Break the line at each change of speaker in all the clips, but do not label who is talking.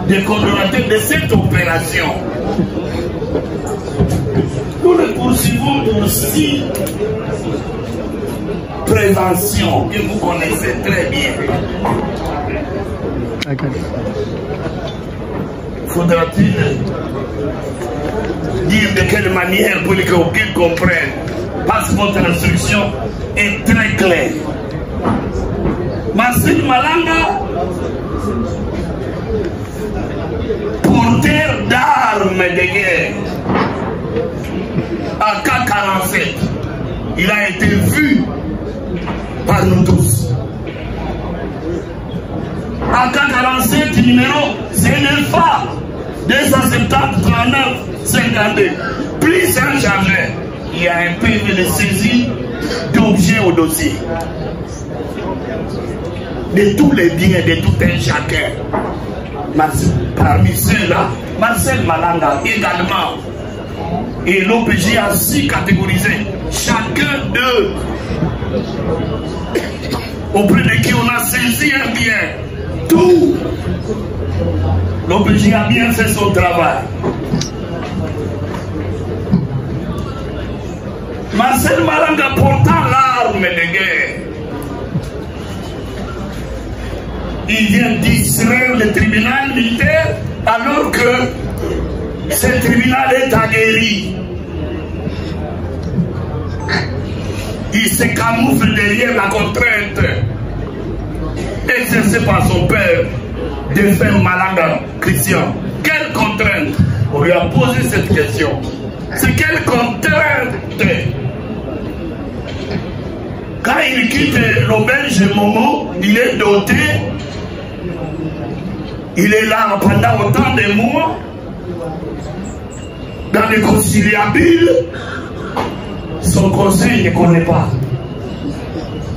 des coordonnateurs de cette opération. Nous le poursuivons aussi prévention que vous connaissez très bien. Faudra-t-il dire de quelle manière pour qu'ils comprennent? Parce que votre instruction est très claire. Marcel Malanga, porteur d'armes de guerre, à K47, il a été vu par nous tous. AK-47 numéro CNFA 270 39 52. Plus un jamais, il y a un PV de saisie d'objets au dossier. De tous les biens, de tout un chacun. Parmi ceux-là, Marcel Malanga également. Et l'OPJ a aussi catégorisé chacun d'eux auprès de qui on a saisi un bien. Tout. L'OPJ a bien fait son travail. Marcel Malanga portant l'arme de guerre, il vient distraire le tribunal militaire alors que ce tribunal est aguerri. Il se camoufle derrière la contrainte exercée par son père, défunt Malanga Christian. Quelle contrainte? On lui a posé cette question. C'est quelle contrainte? Quand il quitte l'auberge Momo, il est doté, il est là pendant autant de mois, dans les conciliabules, son conseil ne connaît pas.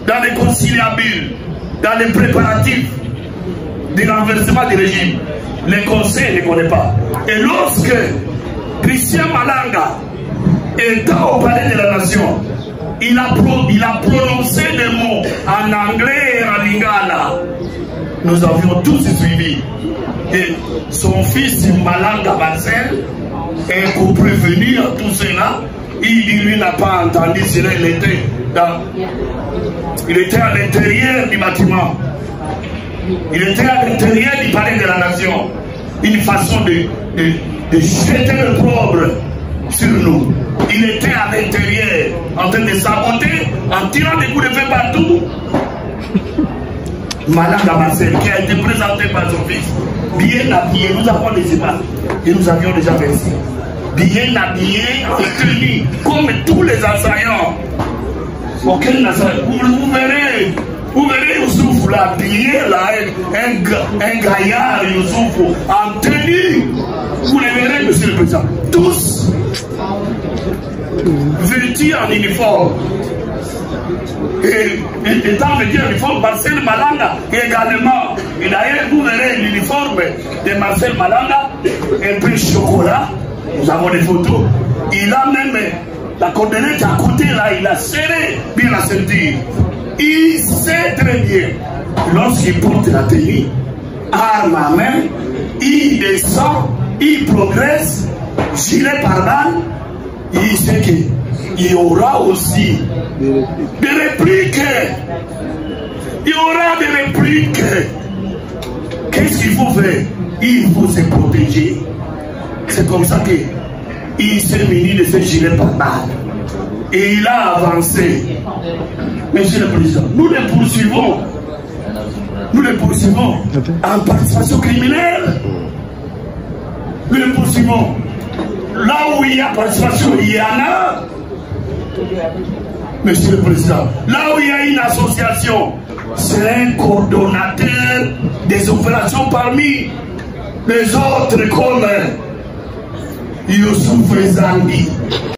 Dans les conciliabules, dans les préparatifs du renversement du régime, les conseils ne connaît pas. Et lorsque Christian Malanga étant au palais de la nation, il a prononcé des mots en anglais et en lingala. Nous avions tous suivi. Et son fils Malanga Marcel est pour prévenir tout cela. Il lui n'a pas entendu cela. Il était à l'intérieur du bâtiment. Il était à l'intérieur du palais de la nation. Une façon de jeter le pauvre sur nous. Il était à l'intérieur, en train de saboter, en tirant des coups de feu partout. Malanga Marcel, qui a été présenté par son fils, bien habillé, nous avons des images, et nous avions déjà versé. Bien habillé et tenu, comme tous les assaillants. Aucun assaillant. Vous verrez Youssouf là, habillé là, un gaillard Youssouf en tenue. Vous les verrez, monsieur le président. Tous vêtus en uniforme. Et étant vêtus en uniforme, Marcel Malanga également. Et d'ailleurs, vous verrez l'uniforme de Marcel Malanga, un peu chocolat. Nous avons des photos. Il a même la cordonnette à côté là, il a serré bien la ceinture. Il sait très bien, lorsqu'il porte la tenue, arme à main, il descend, il progresse, gilet par balle, il sait qu'il y aura aussi des répliques. Il y aura des répliques. Qu'est-ce qu'il faut faire? Il faut se protéger. C'est comme ça qu'il s'est muni de ce gilet par balle. Et il a avancé. Monsieur le Président, nous les poursuivons. Nous les poursuivons en participation criminelle. Nous les poursuivons. Là où il y a participation, il y en a. Monsieur le Président, là où il y a une association, c'est un coordonnateur des opérations parmi les autres comme Youssouf Zambi.